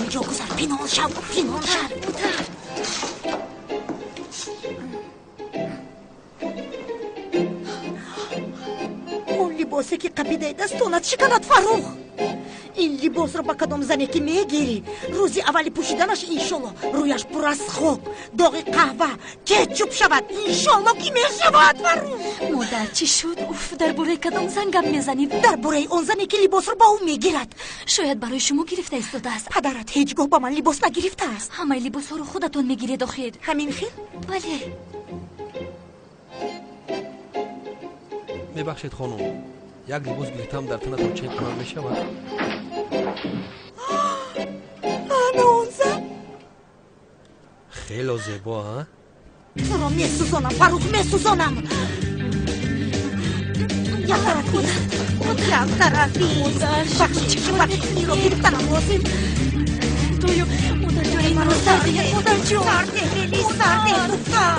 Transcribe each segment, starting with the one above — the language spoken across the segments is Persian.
اینجا گذار پینان شو اون لباسه که قبیده دستونت شکند فروخ این لباس رو با کدام زنی که میگیری روزی اولی پوشیدنش انشالله رویش پر از خوب داغ قهوه کچوب شود انشالله که میشود فروخ مادر چی شد؟ اوف در باره کدام زن گپ میزنی؟ در باره اون زنی که لباس رو با او میگیرد شاید برای شما گرفته ایستاده است. پدرت هیچگاه با من لباس نگرفته است. همه لباس ها رو خودتون میگیرید آخر. همین خیل؟ بله. میبخشید خانم یک لباس گرفتم در تنتون چک کنم میشود؟ آنه اون زن خیلی زیبا ها؟ تو رو میسوزانم فروخ میسوزانم یک طرفی یک طرفی بخشی این رو گرفتنم واسیم تویو مادر جان این رو سرده مادر جان سرده خیلی سرده دوستا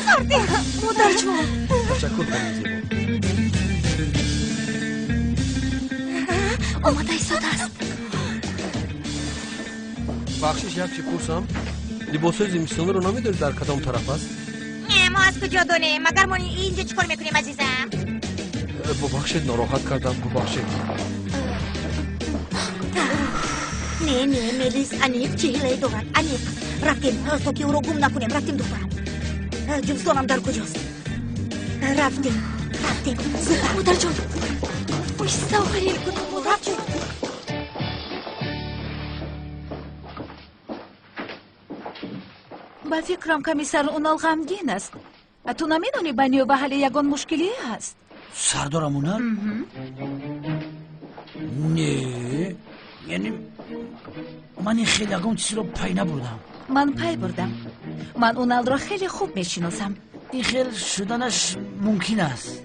سرده مادر جان تشکر کنم زیبا آماده ایستاده است. بخشش یک چی پرسم لباس های زمستانی رو نمیداری در کدام طرف است؟ ما از کجا دونیم مگر ما اینجا چیکار میکنیم عزیزم ببخشید ناراحت کردم ببخشید نه ملیس انیق چهیله دارد انیق رفتیم تا که او رو گم نکنیم رفتیم دخترم جمستانم در کجاست رفتیم زودر مادر جان بایسته آخری کنم رفتیم با فکرم کمیسر اونال غمگین است. تو نمیدونی بنی و بحل یگان مشکلی هست. سردارم اونال؟ نه یعنی من این خیلی یگان چیزی رو پی نبردم. من پی بردم. من اونال را خیلی خوب میشناسم. این خیل شدنش ممکن است.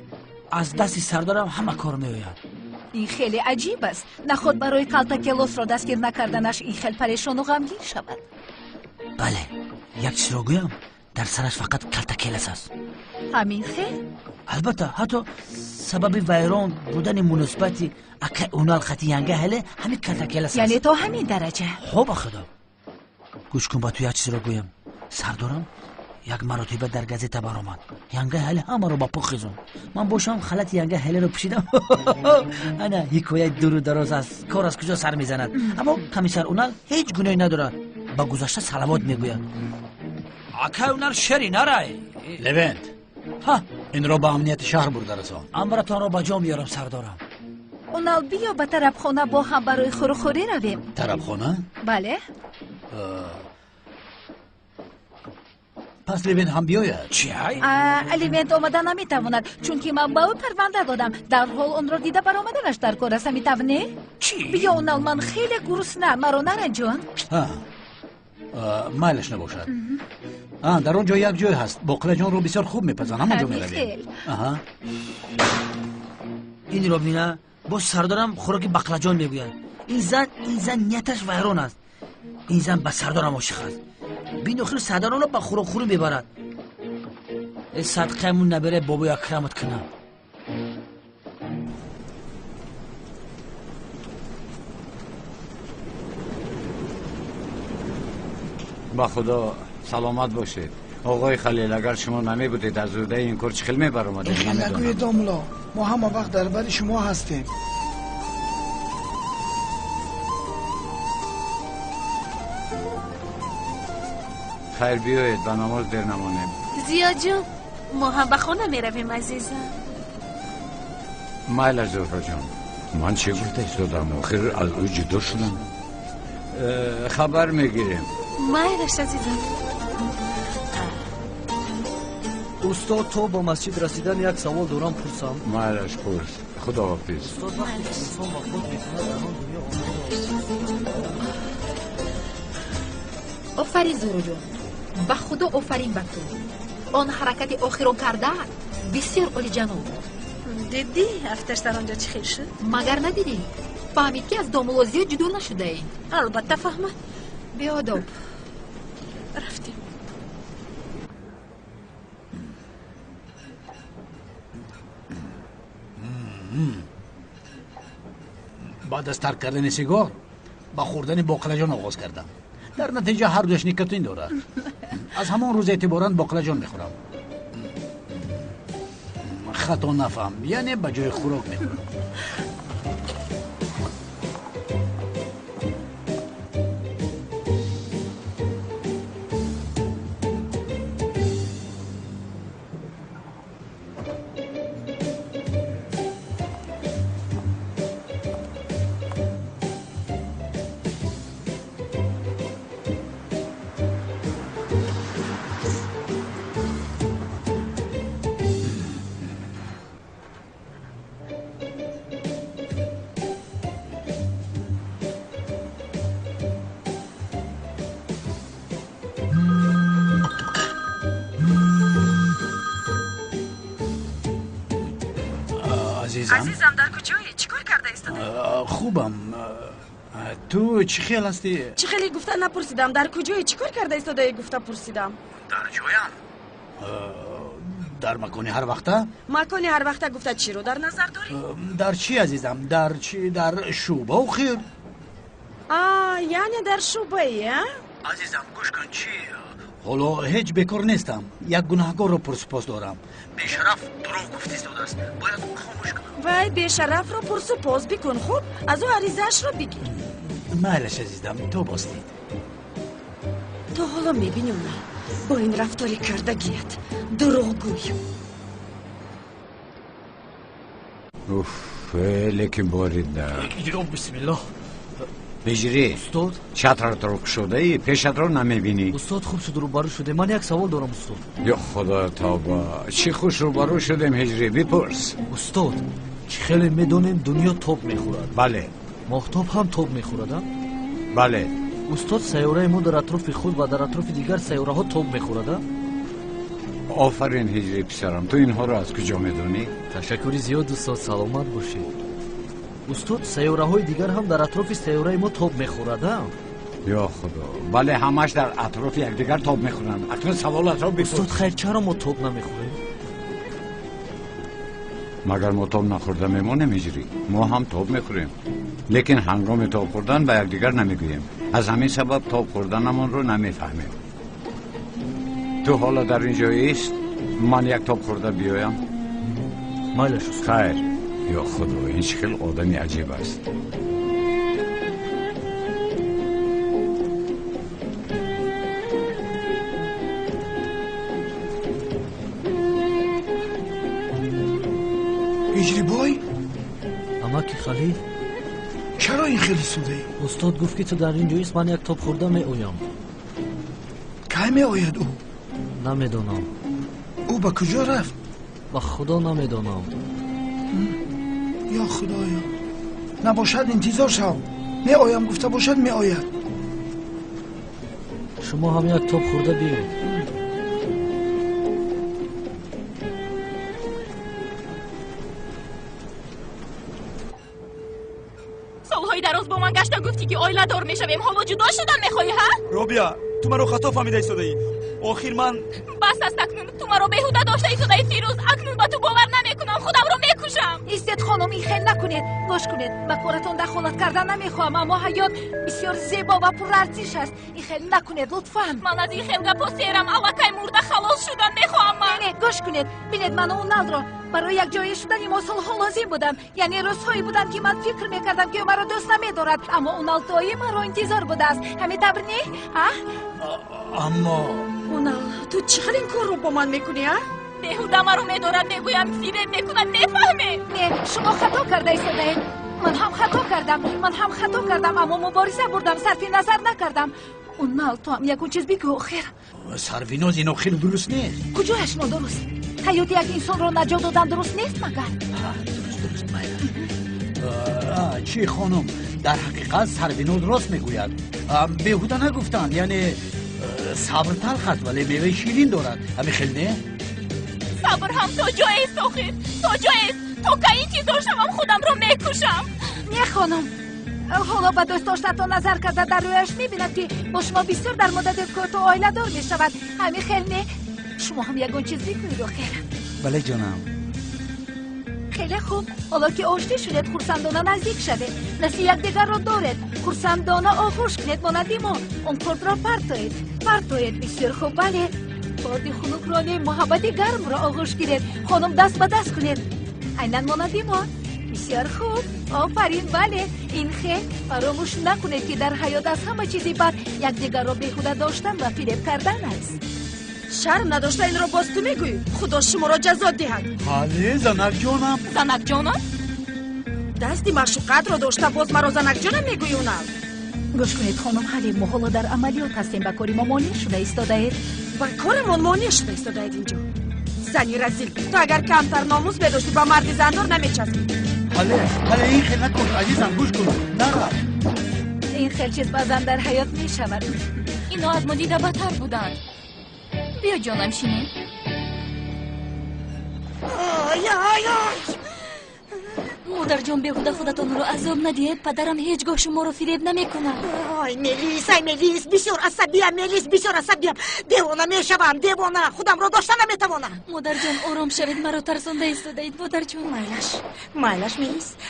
از دستی سردارم همه کار میآید. این خیلی عجیب است. نخود برای کالتاکلوس را دستگیر نکردنش این خیلی پریشان و غمگین شود. بله یک چیز را گویم در سرش فقط کالتاکلس است. همین خیل؟ البته حتی سبب ویران بودن مناسبتی اکه اونال خطی ینگه هله همین کالتاکلس است. یعنی تا همین درجه؟ خوب خدا گوش کن با تو یک چیز را گویم سردارم یک مرتبه در گازیته برآمد ینگه هله همه رو با پا خیزون من باشم خلط ینگه هله رو پوشیدم انا حکایت دور و دراز است کار از کجا سر میزند اما کمیسر اونال هیچ گناهی ندارد با گذشته صلوات میگوید اکه اونال شری نرای لوینت ها این رو با امنیت شهر برده رسان امرتان را با جا میارم سردارم اونال بیا به طرف خونه با هم برای خوری رویم. طرف خونه؟ بله پس لوینت هم بیاید. چی های؟ الیونت آمده نمیتواند چون که من با او پرونده دادم در حال اون را دیده برآمدنش در کار است میتونه؟ چی؟ بیا اونال من خیلی گرسنه مرا نرنجان. مایلش نباشد در اونجا یک جای هست بقله جان رو بسیار خوب میپزن همونجا میرویم. این رو بینه با سردارم خوراک بقلجان میگوید این زن نیتش ویران است این زن به سردارم عاشق است بین آخر سردارم رو به خوراک میبرد صدقه‌مون نبره بابا اکرمت کنم با خدا سلامت باشید آقای خلیل اگر شما نمی بودید از زوده این کار چه خیلی می برآمده نگوید داملا ما همه وقت در بر شما هستیم خیر بیایید به نماز دیر نمانیم زیاد جون ما هم به خانه می رویم عزیزم مایل از زهرا جان من چه گفته ایستادم آخر از او جدا شدم خبر میگیریم مایلش عزیزم استاد تو با مسجد رسیدن یک سوال دارم پرسم مایلش پرس خدا حافظ استاد وقتی انسان با خود میتونه در آن دنیا آفرین زورو جان به خدا آفرین به تو آن حرکت آخرون کرده بسیار عالی جناب بود دیدی افتش در آنجا چی خیل شد؟ مگر ندیدی فهمید که از دامولازی جدا نشده این البته فهمد بیاداب رفتیم بعد از ترک کردن سیگار با خوردن باقلاجان آغاز کردم. در نتیجه هر دوش نیکوتین داره. از همان روز اعتباراً باقلاجان میخورم. خطا نفهم، یعنی به جای خوراک میخورم. عزیزم در کجایی؟ چیکار کرده ایستاده؟ خوبم. تو چی خیال هستی؟ چی خیلی گفته نپرسیدم. در کجایی؟ چیکار کرده ایستاده گفته پرسیدم. در جایم. در مکانی هر وقته؟ مکانی هر وقته گفته چی رو در نظر داری؟ در چی عزیزم؟ در چی؟ در شوبه و خیر؟ یعنی در شوبه ای؟ عزیزم گوش کن چی؟ حالا هیچ بیکار نیستم. یک گناهکار رو پرسپاس دارم. بیشرف دروغ گفته ایستاده است. باید خاموش کنم. وای بیشرف رو پرسپاس بکن. خوب از او عریضه‌اش رو بگیر. مالش عزیزم تو باستید. تو حالا میبینی اونا با این رفتاری کردگیت دروغگوی. اوف لیکن باریده. بسم الله. بجری استاد چتر ترک شده ای پیشت رو نمیبینی. استاد خوب شد روبرو شده. من یک سوال دارم استاد. یا خدا توبه چی خوش روبرو شدیم هجری بپرس. استاد چی خیلی میدونیم دنیا توپ میخورد. بله. ماهتاب هم توپ میخورد. بله. استاد سیاره ما در اطراف خود و در اطراف دیگر سیاره ها توپ میخورد. آفرین هجری پسرم تو اینها رو از کجا میدونی؟ تشکری زیاد استاد سلامت باشید. استاد سیاره های دیگر هم در اطراف سیاره ما توپ میخورد. یا خدا بله همش در اطراف یکدیگر توپ میخورن. اکنون سوالات رو بپرس. استاد خیر چرا ما توپ نمیخوریم؟ مگر ما توپ نخورده میمونیم هجری؟ ما هم توپ میخوریم لیکن هنگام توپ خوردن به یکدیگر نمیگوییم. از همین سبب توپ خوردنمون رو نمیفهمیم. تو حالا در اینجا ایست من یک توپ خورده بیایم. مایلش استاد. خیر. یا خدا این شکل آدمی عجیب است. هجری بای اما که خلیل چرا این خیلی سوده ای؟ استاد گفت که تو در اینجا ایست من یک توپ خورده می اویم. کی می آید او؟ نمیدونم. او به کجا رفت؟ با خدا نمیدونم. یا خدایا نباشد انتظار شو. می آیم گفته باشد می آید. شما هم یک توپ خورده بیایید. سالهای دراز با من گشته گفتی که آیله دار میشویم. حالا جدا شدن میخوایی ها؟ رابیا تو من رو خطا فهمیده ایستاده ای. آخر من بس است اکنون تو من رو بهوده داشته ایستاده ای فیروز. اکنون با تو باور نمیکنم. خودم رو میکشم. ایستید خانم این خیل نکنید. گوش کنید به کارتون دخالت کردن نمیخوام اما حیات بسیار زیبا و پرارزش است. این خیل نکنید لطفاً. من از این خیل گپاسیرم الکی مرده خلاص شدن میخوام. نه گوش کنید. ببینید من اونال رو برای یک جای شدن این سالها لازم بودم. یعنی روزهایی بودن که من فکر میکردم که مرا دوست نمیدارد اما اونال توی مرا انتظار بوده است. همین طور نه؟ اما اونال تو چقدر این کار رو با من میکنی ها؟ بهوده مرا میدارد میگویم فیلم میکنم نفهمه. نه شما خطا کرده ایستاده. من هم خطا کردم اما مبارزه بردم صرف نظر نکردم. اونال تو هم یکون چیز بگو آخر. سرویناز اینو خیلی درست نیست. کجایش درست؟ حیات یک انسان رو نجات دادن درست نیست مگر؟ درست چی خانم در حقیقت سرویناز راست میگوید. بهوده نگفتند یعنی صبر تلخ است ولی میوه شیرین دارد. همین خیلی نه؟ صبر هم تا جای است آخر. تا جای است تا که این چیز داشتم خودم رو میکشم. نه خانم حالا با دوست داشتتون نظر کرده در رویش میبیند که با شما بسیار در مدت کار تو آیله دار میشود. همین خیلی نه؟ شما هم یکون چیز بگوید آخر. بله جانم. خیلی خوب. حالا که آشتی شدید خورسندانه نزدیک شده. نسی یکدیگر را دارد. خورسندانه آغوش کنید مانندی ما. اون کرد را پرتوید. بسیار خوب بله. بادی خنک رانه محبتی گرم را آغوش گیرید. خانم دست به دست کنید. اینن مانندی ما. بسیار خوب. آفرین بله. این خیلی فراموش نکنید که در حیات از همه چیزی بد یکدیگر را بیهوده داشتن و فریب کردن است. شرم نداشته این را باز تو میگویی. خدا شما را جزا دهد. حالی زنک جانم. زنک جانم؟ دستی مشقت را داشته باز مرا زنک جانم میگویی اونم. گوش کنید خانم حالی ما حالا در عملیات هستیم. به کاری ما مانع شده ایستاده اید. با کارمان مانع شده ایستاده اید اینجا. زنی رزیل، تو اگر کمتر ناموس بداشتی با مرد زندار نمیچسبی. حالی این خیلی نکن عزیزم گوش کن. نرا این خیلی چیز بازم در حیات میشود. اینا از ما دیده بدتر بودن. بیا جانم شینه. مادر جان بیهوده خودتان رو عذاب ندید. پدرم هیچگاه شما رو فریب نمیکنه. ای ملیس بسیار عصبیم بسیار عصبیم. دیوانه میشوم دیوانه. خودم را داشته نمیتوانم. مادر جان آرام شوید. مرا ترسانده ایستاده اید مادر جان. مایلش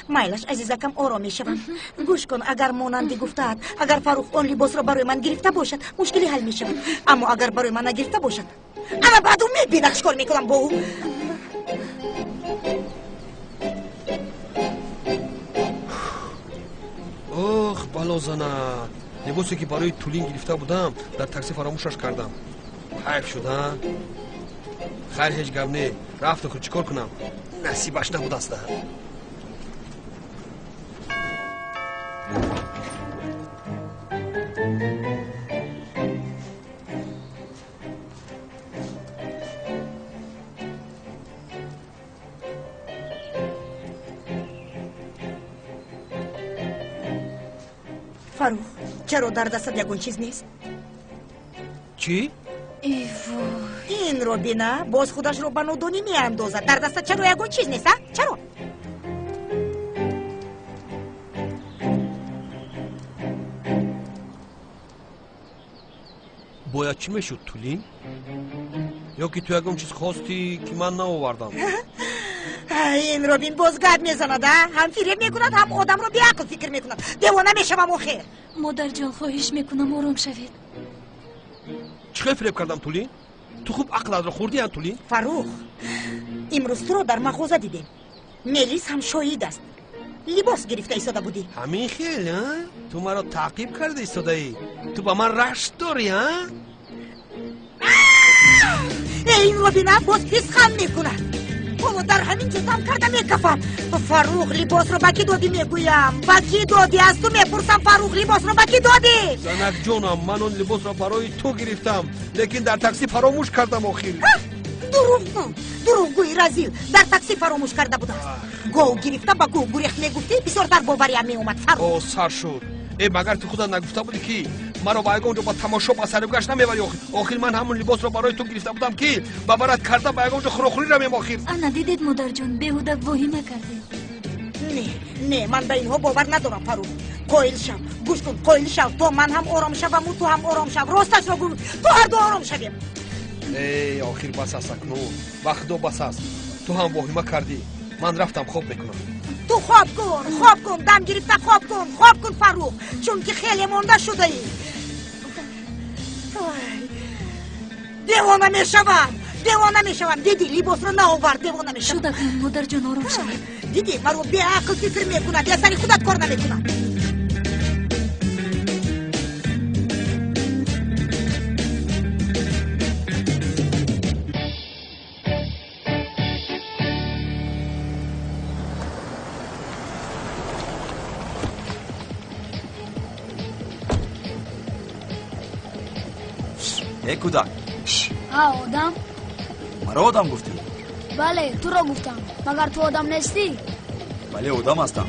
ملیس عزیزکم آرام میشوم. گوش کن اگر مانندی گفتاد اگر فاروق اون لباس را برای من گرفته باشد مشکلی حل میشود. اما اگر برای من نگرفته باشد انا بعدو میبینم چیکار میکنم با او. اوه بالا زنه. لباسی که برای تولین گرفته بودم در تاکسی فراموشش کردم. حیف شده. خیر هیچ گپ نه. رفت خود چیکار کنم؟ نصیبش نبود است. فاروق چرا در دستت یگون چیز نیست؟ چی؟ این رو بینه باز خودش رو به نادانی می اندازد. در دستت چرا یگون چیز نیست؟ چرا؟ باید چی میشد تولین؟ یا که تو یگون چیز خواستی که من نآوردم؟ این روبین باز گد میزند. هم فریب میکند هم آدم رو بی عقل فکر میکند. دیوانه میشوم آخر. مادر جان خواهش میکنم آرام شوید. چه فریب کردم تولین؟ تو خوب عقلت رو خوردی تولین؟ فاروق امروز تو رو در مغازه دیدیم. ملیس هم شاهد است. لباس گرفته ایستاده بودی. همین خیلی ها؟ تو مرا تعقیب کرده ایستاده ای. تو با من رشت داری ها؟ این روبینه باز پیس خم میکند. حالا در همین جتم کرده میکفم. فاروق لباس رو بکی دادی میگویم. بکی دادی از تو میپرسم. فاروق لباس رو بکی دادی؟ زنک جانم من اون لباس رو برای تو گرفتم لیکن در تاکسی فراموش کردم آخر. دروغ گوی رزیل. در تاکسی فراموش کرده بوده. گو گرفته با گو گریخت میگفتی بسیار در باوریم میومد. فاروق او سر شد. ای مگر تو خدا نگفته بودی که مرا با اونجا با تماشا با سرگشت نمیبری آخر من همون لباس رو برای تو گرفته بودم که باورت کرده با اونجا خروخوری را میم آخر. انا دیدید مادر جان بیهوده واهمه کردی. نه من به اینها باور ندارم فاروق. قایل شو. گوش کن قایل شو. تو من هم آرام شوم و تو هم آرام شو. راستش رو گو. تو هر دو آرام شویم. ای آخر بس است اکنون. وقت دو بس است. تو هم واهمه کردی. من رفتم خواب میکنم. تو خواب کن دم گرفته خواب کن فاروق چون که خیلی مونده شده ای. دیوانه میشوم. دیدی لباس رو نآورد. دیوانه میشوم. شده کنم مادر جان آرام شوید. دیدی مرا بی عقل فکر میکند یا سری خودت کار نمیکند. ای کودک آدم؟ مرا آدم گفتی؟ بله تو را گفتم. مگر تو آدم نیستی؟ بله آدم هستم.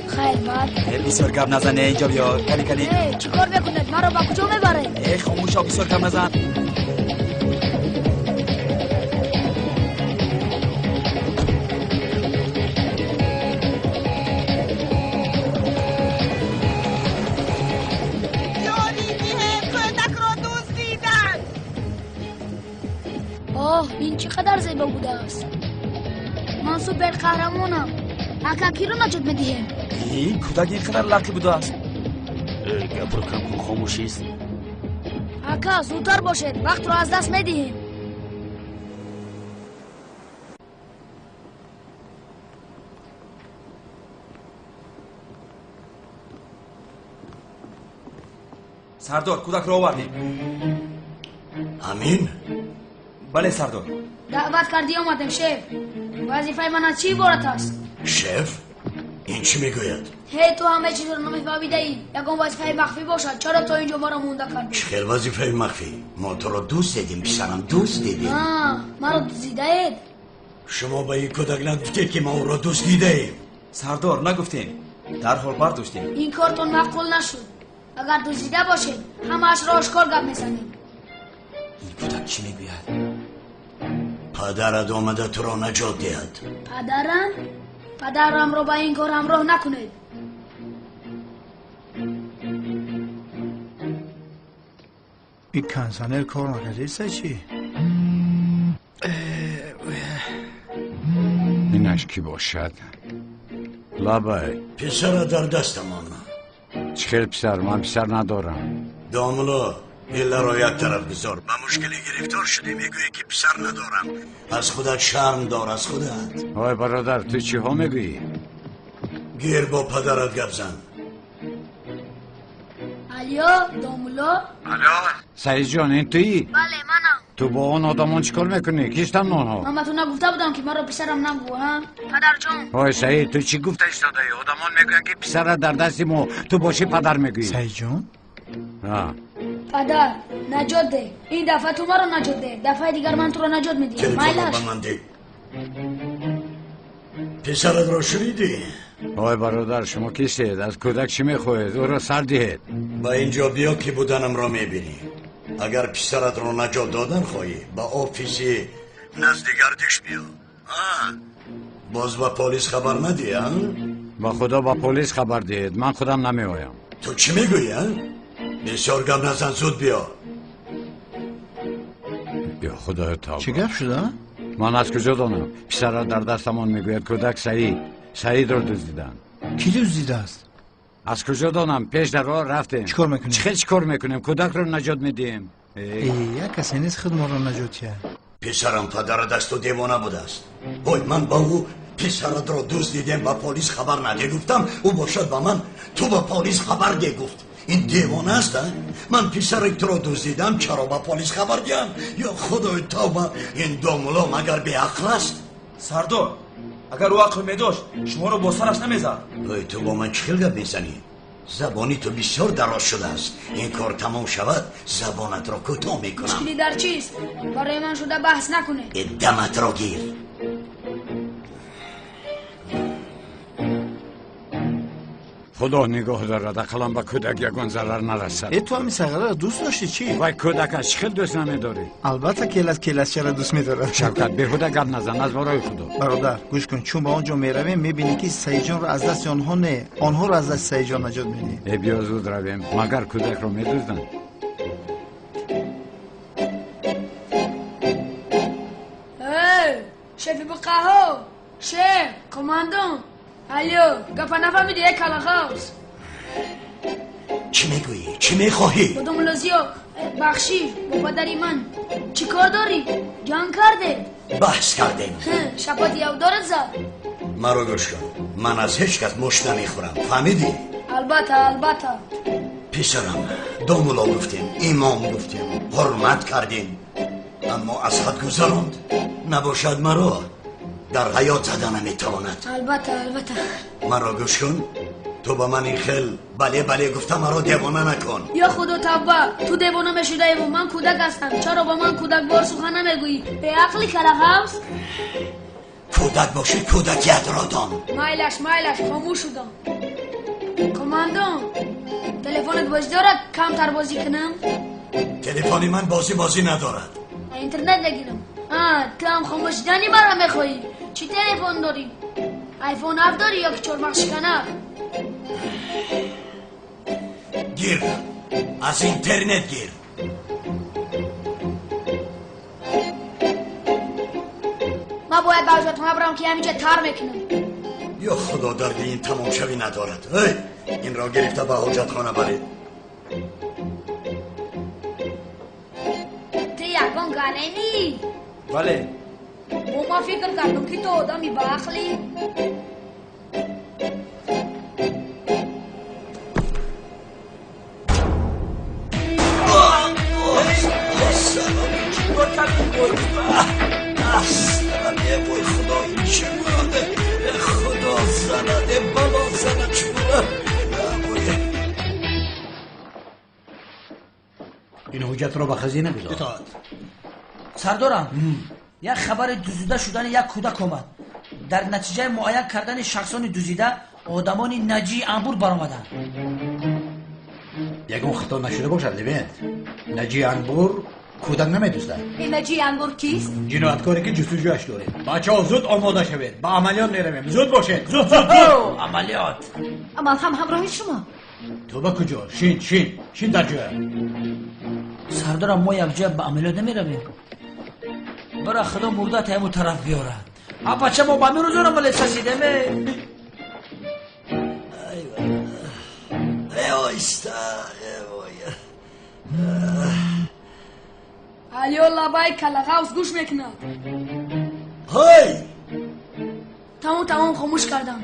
خیر بعد بسیار گپ نزنه اینجا بیا. کلی چی کار میکنید؟ مرا با کجا میبره؟ ای خاموشا بسیار گپ نزن. این چقدر زیبا بوده است. من سوپر قهرمانم. اکا کی رو نجات میدیم؟ این کودک اینقدر لقی بوده است. گپرو کم کن خاموشی است. اکا زودتر باشید وقت رو از دست میدیم. سردار کودک رو آوردیم. امین؟ بله سردار. دعوت کردی آمدم شف. وظیفه من از چی عبارت است؟ شف؟ این چی میگوید؟ هی تو همه چیز رو نمیفهمیده ای. یکم وظیفه مخفی باشد. چرا تو اینجا ما رو مونده کردی؟ چخیر وظیفه مخفی؟ ما تو رو دوست دیدیم، پسرم دوست دیدیم. ما رو دوست دیده اید؟ شما به این کودک نگفتید که ما او را دوست دیده ایم. سردار نگفتیم، در حال برداشتیم. این کارتون معقول نشد. اگر دزدیده باشید همه‌اش را آشکار گپ میزنید. این کودک چی میگوید؟ پدرت آمده تو را نجات دهد. پدرم رو با این کار همراه نکنید. این کنسانر کار نکرده ایسته چی؟ اینش کی باشد؟ لابای پسر در دستم آمد. چخیر پسر؟ من پسر ندارم. داملا ایلا را یک طرف بذار. با مشکلی گرفتار شدی میگویی که پسر ندارم. از خودت شرم دار، از خودت. آی برادر تو چی ها میگویی؟ گیر با پدرت گپ زن. الیا داملا. سعید جان این تویی؟ بله منم. تو با اون آدمان چیکار میکنی؟ کیستن اونها؟ من به تو نگفته بودم که مرا پسرم نگو ها پدر جان. آی سعید تو چی گفته ایستاده ای؟ آدمان میگوین که پسر در دستی ما، تو باشی پدر میگویی. سعید جان؟ پدر نجات ده. این دفعه تو مرا نجات ده. دفعه دیگر من تو را نجات میدیم. تلفن به من ده. پسرت را شنیدی؟ آی برادر شما کیستید؟ از کودک چی میخواهید؟ او را سر دهید. با اینجا بیا که بودنم را میبینی. اگر پسرت را نجات دادن خواهی با آفیسی نزدیگردش بیا. باز با پلیس خبر ندی ها؟ با خدا با پلیس خبر دهید، من خودم نمیایم. تو چی میگویی ها؟ بسیار گپ نزن، زود بیا. بیا خدا تا. چه گپ شده؟ من از کجا دانم؟ پسر در دستمان میگوید کودک سعید را دزدیدن. کی دزدیده است؟ از کجا دانم؟ پیش در راه رفتیم. چیکار میکنیم؟ چیکار میکنیم؟ کودک رو نجات میدیم. یک کسی نیست خود ما رو نجات کرد. پسرم پدر دست و دیوانه بوده است. وای من با او پسرت را دوست دیدم با پلیس خبر نده گفتم او باشد با من تو با پلیس خبر ده گفت. این دیوانه است. من پسرت تو را دوست دیدم چرا با پلیس خبر دیم؟ یا خدای توبه این داملا مگر به عقل است؟ سردار اگر او عقل میداشت شما رو با سرش نمیزد. وای تو با من چخیل گپ میزنی؟ زبانی تو بسیار دراز شده است. این کار تمام شود زبانت را کوتاه میکنم. مشکلی در چیست؟ برای من شده بحث نکنه. دمت را گیر. خدا نگاه دارد اقلم به کودک یگان ضرر نرسد. تو همین سقره را دوست داشتی چی؟ وای کودک از خیلی دوست نمیداری. البته کلس چرا دوست میداره. شوکت بیهوده گپ نزن از برای خدا. برادر گوش کن چون با اونجا میرویم میبینی که سعید جان رو از دست آنها نه آنها رو از دست سعید جان نجات میدی. بیا زود رویم مگر کودک رو میدوزدن. شفی با قهو شف کماندون الو گفت نفهمیدی یک کلاخاوس. چی میگویی؟ چی میخواهی؟ با دوملازیا بخشی با پدری من چی کار داری؟ جان کرده؟ بحث کردیم. شپاتی او دارد زد. مرا گوش کن من از هیچ کس مشت نمیخورم فهمیدی؟ البته پسرم دوملا گفتیم امام گفتیم حرمت کردیم اما از حد گذراند. نباشد مرا در حیات زده نمیتواند. البته مرا گوش کن تو با من این خیل بله گفتم مرا دیوانه نکن. یا خدا توبه تو دیوانه میشده و من کودک هستم. چرا با من کودک بار سخن نمیگویی؟ به عقلی کلاخاوس؟ کودک باشی کودکیت را دان. مایلش خاموش شدم. کماندون تلفنت بازی دارد کمتر بازی کنم؟ تلفنی من بازی ندارد. اینترنت نگیرم. تو هم خاموش دانی برا میخوایی؟ چی تلفن داری؟ آیفون 7 داری یا که چرمخ شکنه؟ گیر از اینترنت گیر. ما باید به حاجتخانه برم که همینجا تر میکنم. یا خدا درد این تمام شوی ندارد. این را گرفته به حاجتخانه برید. تو یکان گنمی؟ بله. ما فکر کردم که تو آدمی باخلی. وای خدا این چه بوده؟ خدا زنده بالا زنده چه بوده؟ این حجت را به خزینه بذار. اطاعت. سردارم یک خبر دزدیده شدن یک کودک آمد. در نتیجه معاین کردن شخصان دزدیده آدمان نجی انبور برآمدند. یگون خطا نشده باشد لبند. نجی انبور کودک نمیدوزد. این نجی انبور کیست؟ جنایتکاری که جستجویش داریم. بچه‌ها زود آماده شوید. به عملیات میرویم. زود باشید. زود. عملیات. اما هم همراه شما. تو به کجا؟ شین در جای. سردارم ما یک جای به عملیات نمیرویم. برای خدا مرده تایمو طرف بیارد. بچه ما با میروزون عملیات سسیدیم. علیالله بای کلغاوز گوش میکند. های تمام خاموش کردم.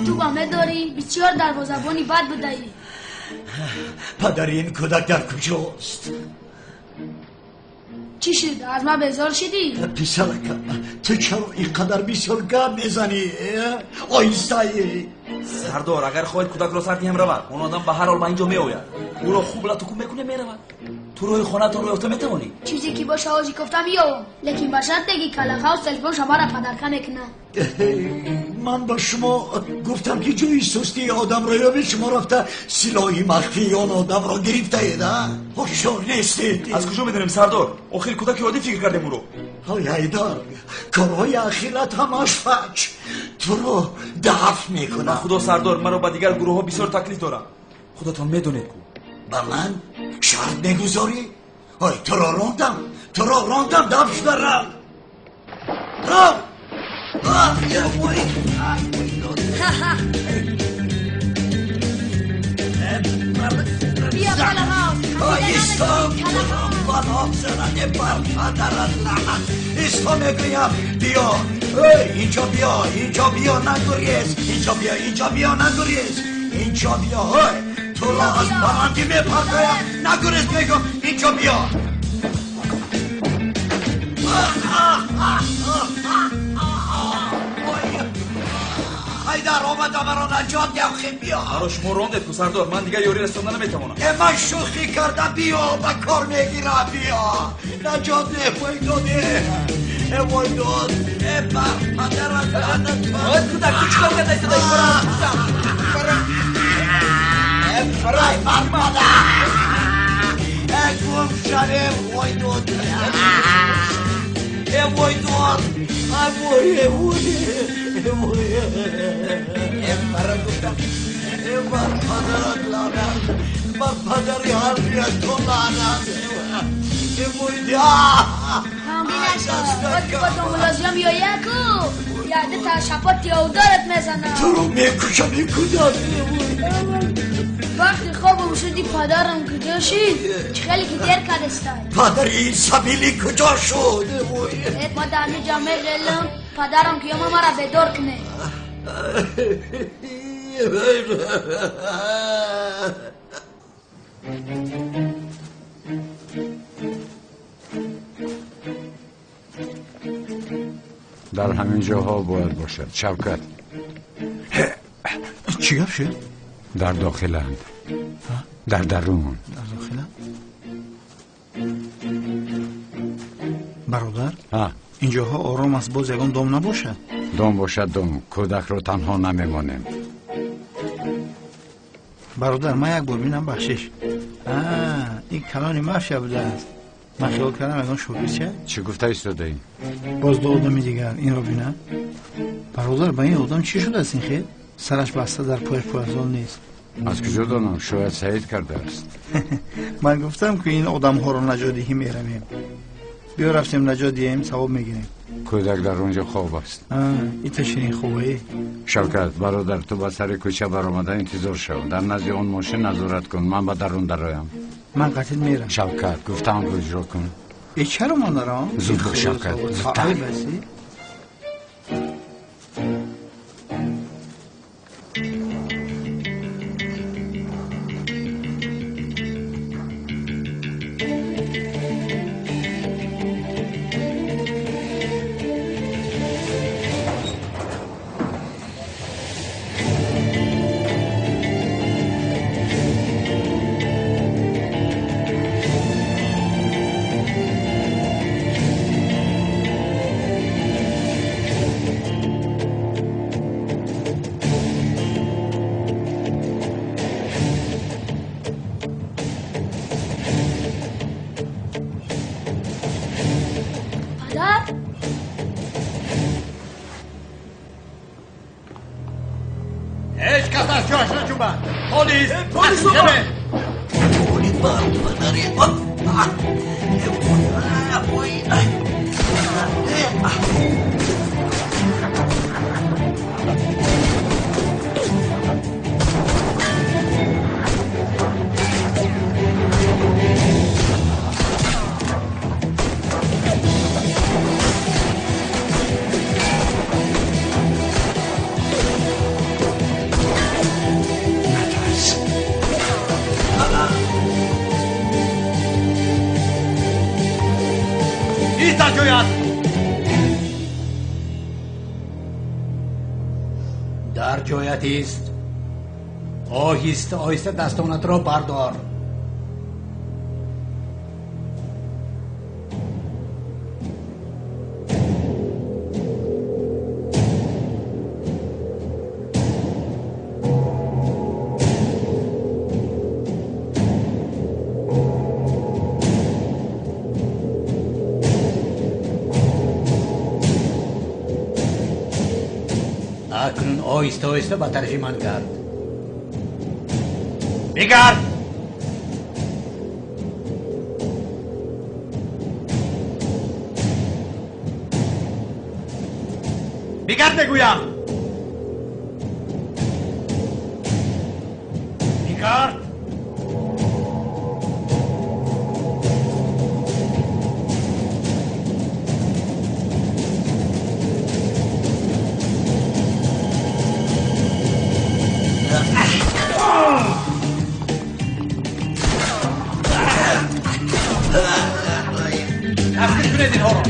تو با همه داری بسیار دروازه‌بانی بد بدهی. پدر این کودک در کجاست؟ چی شد؟ از ما بیزار شدی؟ پسرک تو چرا اینقدر بسیار گپ میزنی؟ آیستایی سردار اگر خواهید کودک را سردی هم رود اون آدم به هر حال به اینجا میآید. او را خوب لطکو میکنه میرود. تو روی خانه تو روی افته میتوانی. چیزی که باشه آجی گفتم یا لیکن به شرط که کلغاوز تلفن شما را پدرکه میکنه. من با شما گفتم که جوی سستی آدم را یابید شما رفته سلاحی مخفی آن آدم را گرفته اید. هوشیار نیستید. از کجا میدونیم سردار؟ آخر کودک عادی فکر کردیم او رو. های حیدر کارهای اخیرت همش فچ تو رو دفع میکنم. خدا سردار مرا با دیگر گروه ها بسیار تکلیف دارم. خودتان میدونید کو. با من شرط میگذاری؟ های تو را راندم دفع شده را بیا کلغاوز. زنده بر پدرت لعنت. ایستا میگویم بیا. اینجا بیا نگریز. اینجا بیا نگریز. تو را از پرندی میپرگویم نگریز میگم. اینجا بیا. حیدر آمده مرا نجات گوخیم بیا. مرا شما راندید کو سردار. من دیگه یاری رسانده نمیتوانم. من شوخی کردم بیا به کار میگیرم بیا. نجات وای داد بر پدرت لعنت. کودک تو چیکار کرده ایستاده برای بر مادر گم شده وای داد بر پدرت لعنت. بر پدری حرفیت تو لعنت. وقتی با تو ملازم یا یکو یاده تا شپات یا دارت میزنم. تو رو میکشم این کودک. وقتی خوابم شدی پدرم کجا شد؟ چه خیلی که دیر کردستای. پدر این سبیلی کجا شد؟ ما در اینجا میگلم پدرم که یوم مرا بیدار کنه. در همین جاها باید باشد. شوکت چی گفت شد؟ در داخلند. در درون. برادر ها اینجاها آرام است. باز یگان دام نباشد. دام باشد دام. کودک رو تنها نمیمانیم. برادر من یک بار بینم بخشش. این کلانی مفشه بوده است. من خیال کردم یگان شوکر چه؟ چی گفته ایستاده این؟ باز دو آدمی دیگر این رو بینم. برادر با این آدم چی شده است این خیل؟ سرش بسته در پای پوزال نیست. از کجا دانم؟ شاید سعید کرده است. من گفتم که این آدم ها رو نجادهی میرمیم. بیا رفتیم نجات دیم ثواب میگیریم. کودک در اونجا خواب است. این تشینی خوبه. شوکت برادر تو با سر کوچه برآمده انتظار شو. در نزد اون ماشین نظارت کن. من با درون درایم. من قتل میرم. شوکت گفتم رو اجرا کن. ای چرا من دارم؟ زود باش شوکت. زودتر. در جایت است. آهسته آهسته دستانت را بردار. اکنون آهسته آهسته به طرف من گرد. بگرد. بگرد بگویم. بگرد. دستگیر کنید اینها را.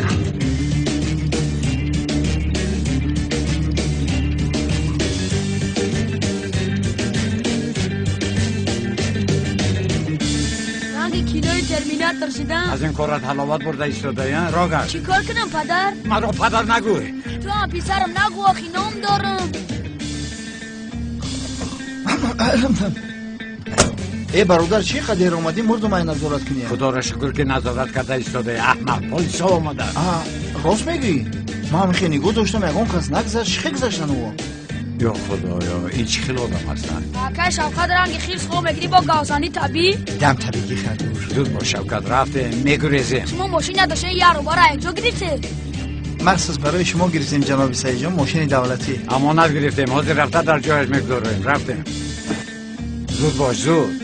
رنگ کیلوی ترمیناتور شدم. از این کارت حلاوت برده ایستاده یا راگر؟ چی کار کنم پدر؟ من را پدر نگوی. تو هم پسرم نگو آخی نام دارم. ای برادر چی قدر اومدی مردم این نظارت کنی؟ خدا را شکر که نظارت کرده ایستاده. احمق پلیس ها آمده. راست میگی؟ من همیشه نگاه داشتم یکم کس نگذشت چی گذشتن او؟ یا خدایا این چی خیل آدم هستن؟ که شوکت رنگ خیز خوب میگیری با گازانی طبیعی؟ دم طبیعی خردور. زود با شوکت رفته میگریزیم. شما ماشین نداشته یه رو برای اینجا گرفته؟ مخصوص برای شما گرفتیم جناب سعید جان ماشین دولتی. امانت گرفتیم حاضر رفته در جایش میگذاریم. رفتیم. زود باش زود.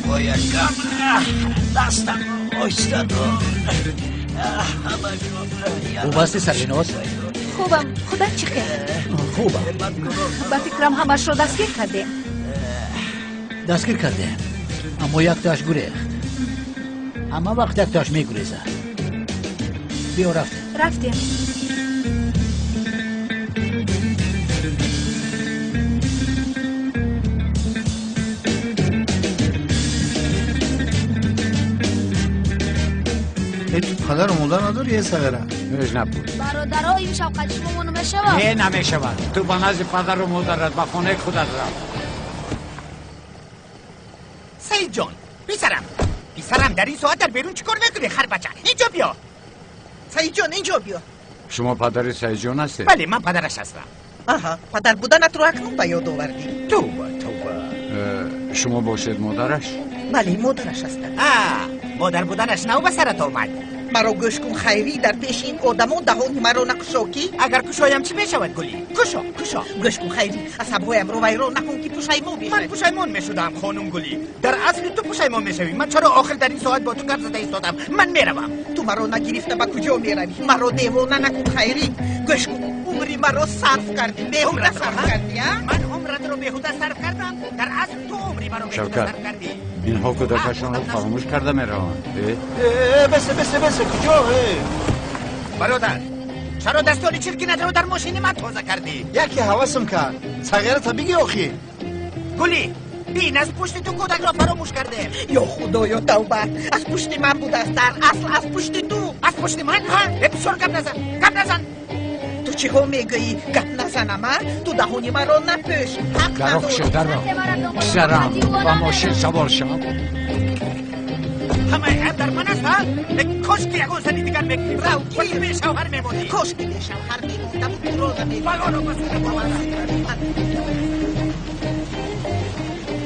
وای کم دستم آشتد. خوب هستی سریناز؟ خوبم. خدا چی خیر؟ خوبم. با فکرم همش رو دستگیر کرده. دستگیر کرده اما یک تاش گریخت. اما وقت یک تاش میگریزه. بیا رفتیم. تو پدر و مادر نداری یه سغره؟ هیچ نبود. برادرها این شوکت شما منو میشود؟ نه نمیشود. تو با نزد پدر و مادرت با خانه خودت رفت. سعید جان پسرم در این ساعت در بیرون چیکار میکنی خر بچه؟ اینجا بیا. سعید جان اینجا بیا. شما پدر سعید جان هستی؟ بله من پدرش هستم. آها پدر بودنت رو اکنون به یاد آوردی. توبه شما باشید مادرش؟ بله مادرش هستم. مادر بودنش نو به سرت آمد. مرا گوش کن خیری در پیش این آدمو دهانی مرا نکشاکی. اگر کشایم چی بشود گلی؟ کشا گوش کن خیری از حبهایم رو ویران نکن که پشیمان بشوی. من پشیمان میشدم خانم گلی. در اصل تو پشیمان میشوی. من چرا آخر در این ساعت با تو گپ زده ایستادم؟ من میروم. تو مرا نگرفته به کجا میروی؟ مرا دیوانه نکن خیری. گوش کن عمری مرا صرف کردی. بیهوده صرف کردی. من عمرت رو بیهوده صرف کردم. در اصل تو عمری مرا بیهوده صرف کردی. اینها کودکشان رو فراموش کرده میروند. بس کجا؟ برادر چرا دستانی چرکینت رو در ماشین من تازه کردی؟ یکی حواسم کرد. صغیرت بگی آخی. گلی بین از پشت تو کودک را فراموش کرده. یا خدا یا توبه از پشت من بوده است. در اصل از پشت تو. از پشت من ها؟ بسیار گپ نزن. تو چی ها میگویی گپ نزنم ها؟ تو دهانی مرا نپوش. در پسرم و ماشین سوار شم. همه عیب در من است ها؟ کاش که یکون زنی دیگر بگیریم. وقتی به شوهر میمونی. کاش که به شوهر میموندم و تو را نمیموندم.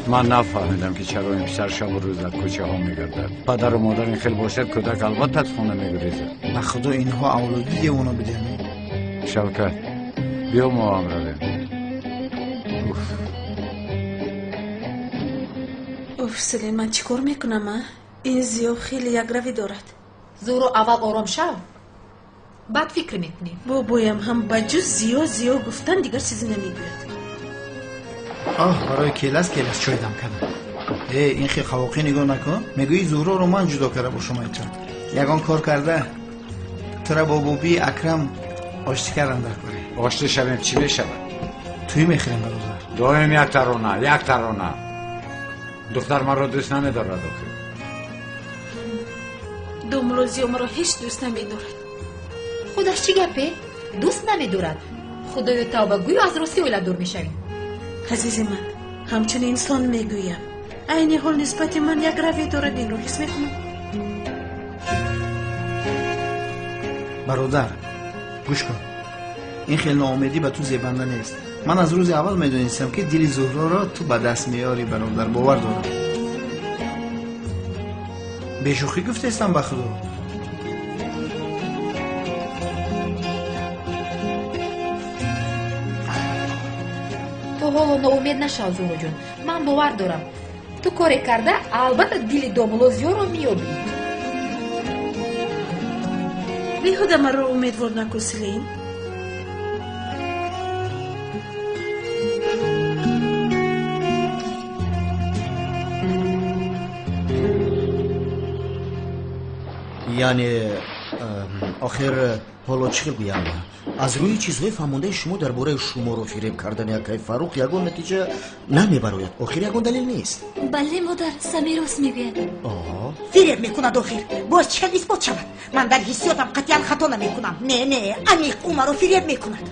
من نفهمیدم که چرا این پسر شب و روز از کوچه ها میگردد. پدر و مادر این خیلی باشد کودک البته از خونه میگریزد. به خدا اینها اولویت اونو بدهیم. شوکت بیا ما هم رویم. اوف سلیمان چیکار میکنم؟ این زیو خیلی یگروی دارد. زورو اول آرام شو. بعد فکر میکنیم. بابایم هم با جز زیو گفتن دیگر چیزی نمیگوید. برای کلاس چای دم کردم. این خیلی خواقی نگاه نکن. میگویی زورو رو من جدا کرده با شما ایتون. یگان کار کرده. ترا با بابی اکرم آشتی کردن در کاری. آشتی شویم چی بشود؟ توی میخریم برادر. دایم یک ترانه. دختر من را دوست نمیدارد آخه. دومروزی مرا هیچ دوست نمیدارد. خودش چی گپه؟ دوست نمیدارد. خدای توبه گوی از راستی ویلا دور میشویم. عزیز من همچون انسان میگویم عین حال نسبت من یک روی دارد. این رو حس میکنم. برادر گوش کن. این خیلی ناامیدی به تو زیبنده نیست. من از روز اول میدونستم که دل زهرا را تو به دست میاری. برادر باور دارم. به شوخی گفته استم به خدا. تو حالا ناامید نشو زورو جون. من باور دارم تو کاری کرده البته دل دوملوزیو رو میابی. بیهوده مرا امیدوار نکن سلیم. یعنی آخر حالا چی بگویم؟ از روی چیزهای فهمانده شما درباره شما رو فریب کردن یکی فاروق یگان نتیجه نمیبراید. آخر یگان دلیل نیست. بله مادر سمیر راست میگوید. فریب میکند آخر. باز چه اثبات شود؟ من در حسیاتم قطعا خطا نمیکنم. نه عمیق او مرا فریب میکند.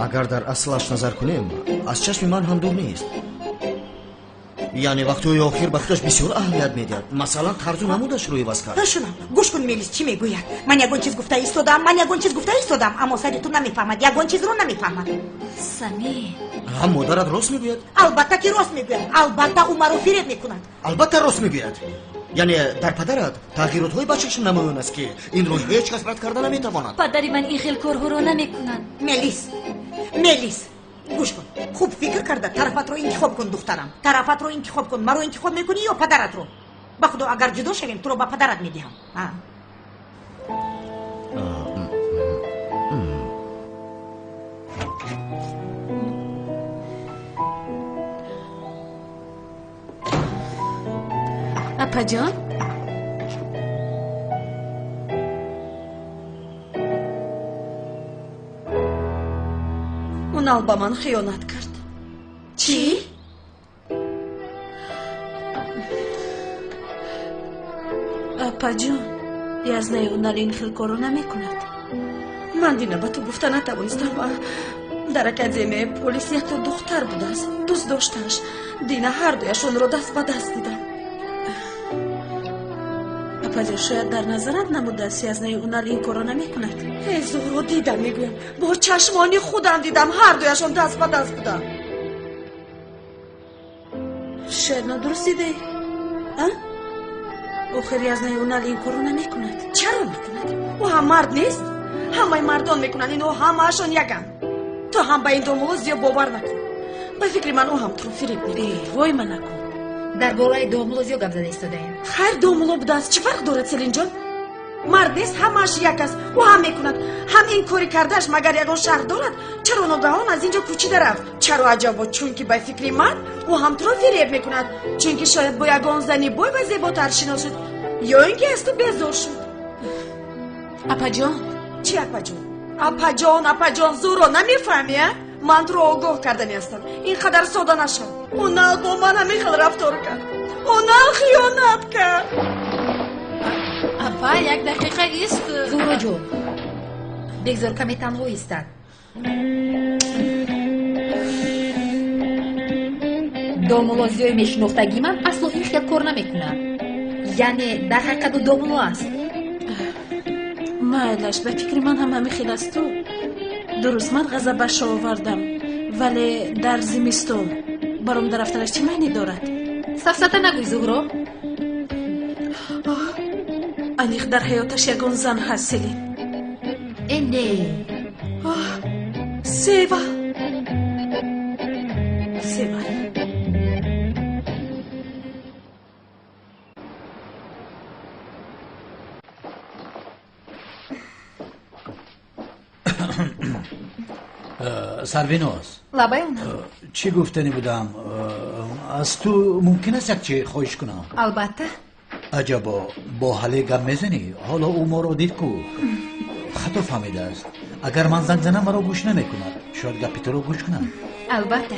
اگر در اصلش نظر کنیم از چشم من هم دور نیست. یعنی وقتی آخر به خودش بسیار اهمیت میدهد. مثلا طرز نمودش روی وز کرد. شنم گوش کن میلیس چی میگوید. من یگان چیز گفته ایستادم اما سر تو نمیفهمد. یگان چیز رو نمیفهمد. سمیر هم مادرت راست میگوید؟ البته که راست میگوید. البته او مرا فریب میکند. البته راست میگوید. یعنی در پدرت تغییرات های بچه‌ش نمایان است که این رو هیچ کس رد کردن نمیتواند. پدری من این خیل کارها رو نمیکنند. میلیس گوش کن. خوب فکر کرده. طرفت رو انتخاب کن دخترم. طرفت رو انتخاب کن. مرا انتخاب میکنی یا پدرت رو؟ به خدا اگر جدا شویم تو رو به پدرت میدهم. اپا جان اونال با من خیانت کرد. چی؟ اپا جان یزنه اونال این خیل کارو نمی کند. من دینا با تو گفته نتوانستم. در اکادمی پلیس یک دختر بوده است. دوست داشتنش. دینا هر دویشون رو دست به دست دیدم. آپاجا شاید در نظرت نموده است از اونال این کارو نمیکند. ای زهرا دیدم میگویم با چشمانی خودم دیدم هر دویشون دست به دست بودن. شاید ندرست دیده آخری از اونال این کارو نمیکند. چرا میکند؟ او هم مرد نیست؟ همه مردان میکنن اینو همهشون یکن. تو هم به این دومولو زیاد باور نکن. به فکر من او هم تو فریب میکنه. وای من نکن. در باره دومولو زیاد گپ زده ایستاده‌ایم. خیر دومولو بوده است چه فرق دارد سلین جان؟ مرد نیست همهش یک است او هم میکند هم این کاری کردهش مگر یگان شهر دارد چرا ناگهان از اینجا کوچیده رفت چرا عجبا چون که به فکر من او هم تو را فریب میکند چون که شاید با یگان زنی بوی و زیباتر شناسد یا اینکه از تو بیزار شد. اپا جان چی اپا جان؟ اپا جان زورا نمیفهمی؟ من تو را آگاه کردنی هستم اینقدر ساده نشد. اونال با من همیخل رفتار کرد اونال خیانت کرد. اپا یک دقیقه ایست. زورو جو بگذار کمی تنها ایستد. دومولو زیای میشناختگی من اصلا این خیال کار نمیکنم یعنی در حقیقت دومولو است. مایلش به فکر من هم همیخیل است تو درست من غضبش آوردم ولی در زمستون برام در رفتنش چه معنی دارد؟ سفسطه نگوی زهرا. انیخ در حیاتش یگان زن هست سلین. اینه سیوا سروینوز لبای اون چی گفتنی بودم از تو ممکن است یک چی خوش کنم؟ البته. عجبا با حاله گم میزنی حالا او ما رو دید کو خطا فهمیده است اگر من زنگ زنم مرا گوش نمیکند شاید گپی تو رو گوش کنم. البته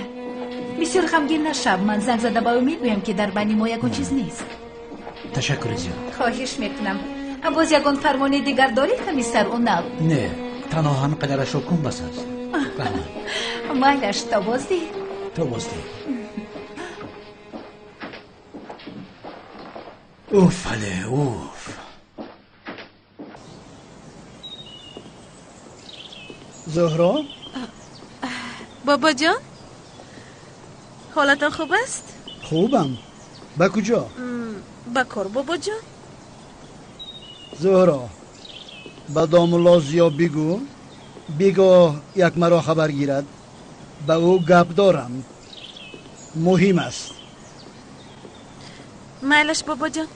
بسیار غمگین نشو من زنگ زده با امید گویم که در بین ما یگان چیز نیست. تشکر زیاد. خواهش میکنم. باز یگان فرمانی دیگر دارید کمیسر اونال؟ نه تنها هم قدرش رو کن بس است. مایلش تا بازدی. اوف علی اوف. زهرا بابا جان حالت خوب است؟ خوبم. به کجا؟ به کار بابا جان. زهرا به دامولا زیا بگو بیگاه یک مرا خبر گیرد به او گپ دارم مهم است. مالش بابا جان.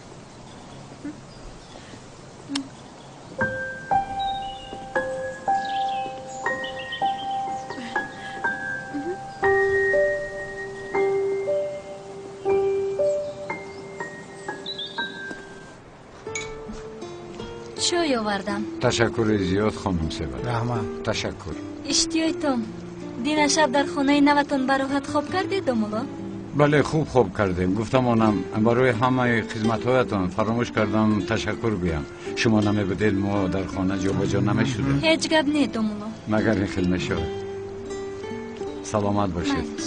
چای آوردم. تشکر زیاد خانم سیوا. رحمت. تشکر. اشتیایتم دین شب در خونه نوتون براحت خواب کردید دومولا؟ بله خوب کردیم گفتم آنم برای همه خدمت‌هایتان فراموش کردم تشکر گویم شما نمی‌بودید ما در خانه جا به جا نمی‌شدیم. هیچ گپ نه دومولا مگر این خیلی شد. سلامت باشید.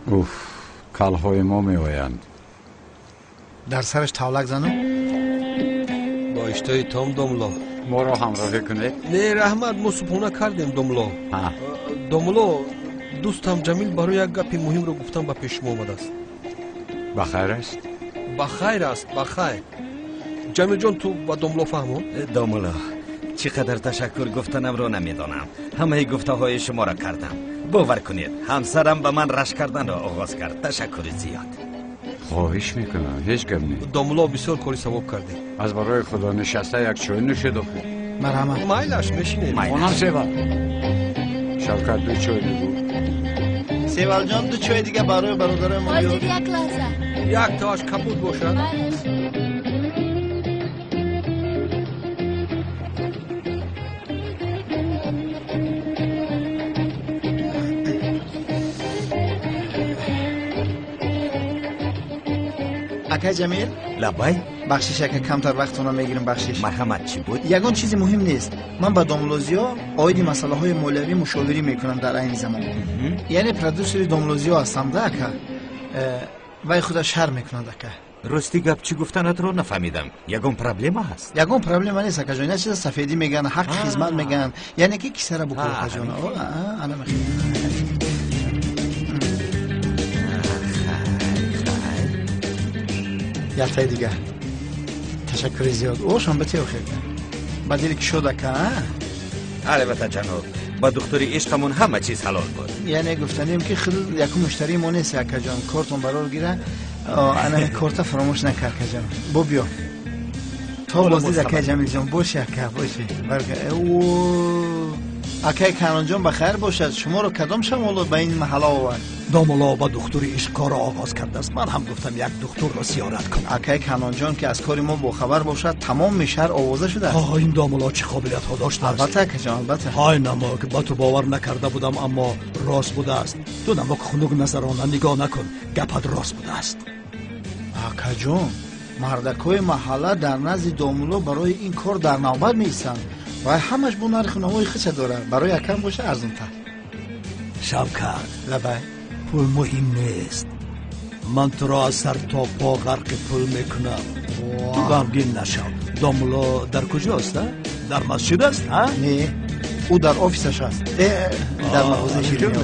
اوف کالهای ما می‌آیند. در سرش تاولک زنم؟ با اشتهای تام دومولا ما را همراهی کنید؟ نه رحمت ما صبحونه کردیم دومولا. دومولا دوستم جمیل برای یک گپی مهم رو گفتم به پیش ما آمده است. بخیر است؟ بخیر. جمیل جان تو با دومولا فهمو؟ دومولا چقدر تشکر گفتنم رو نمیدانم همه گفته های شما را کردم باور کنید همسرم به من رشک کردن را آغاز کرد تشکر زیاد. خواهش میکنم هیچ گپ نیست. دومولا بسیار کاری ثواب کردی. از برای خدا نشسته یک چای نوشید آخه. مرحمت. مایلش میشینید. خانم سیوا شوکت دو چای بگو. سیوال جان دو چای دیگه برای برادرم بیار. یک لحظه. یک تاش کبود باشد. اکای جمیل لبای بخشش که کمتر وقتونه میگیرم بخشش. مرحمت چی بود؟ یگان چیزی مهم نیست. من با دومولوزیا آیدی مسئله های مولوی مشاوری میکنم در این زمان. یعنی پرودوسر دومولوزیا هستم ده که وای خدا شر میکنه دکه. راستی گپ چی گفتنت رو نفهمیدم. یگان پرابلم هست. یگان پرابلم نیست اکا جان. چیز سفیدی میگن، حق خدمت میگن. یعنی که کی سر بکو اکا جان. انا میخوام. یه دیگه. تشکر زیاد. اوشان بتیو خیر. بدیلی که شد که البته جناب با دکتری عشقمون همه چیز حلال بود. یعنی گفتنیم که خیلی یک مشتری ما نیست اکا جان. کارتون برار گیره. انا کارت فراموش نکر که جان. بو بیا. تا بازدید اکا جمیل جان باشه اکا باشه. برگه او اکا کنان جان بخیر باشد. شما رو کدام شمالو به این محله آورد؟ داملا با دکتری عشق کار آغاز کرده است. من هم گفتم یک دکتر را زیارت کنم. اکا کنان جان که از کاری ما باخبر باشد تمام شهر آوازه شده. این داملا چه قابلیت ها داشته است؟ البته اکا جان البته. های نما که با تو باور نکرده بودم اما راست بوده است. تو نما که خنوگ نظرانه نگاه نکن. گپت راست بوده است. اکا جان مردکای محله در نزد داملا برای این کار در نوبت میایستند و همش بو نرخ نمای خیچه داره. برای یکم باشه ارزون تر. شوکت لبای پول مهم نیست. من تو را از سر تا پا غرق پول میکنم. تو غمگین نشو. داملا در کجاست؟ در مسجد است؟ نه او در آفیسش است. در مغازه شیرینی.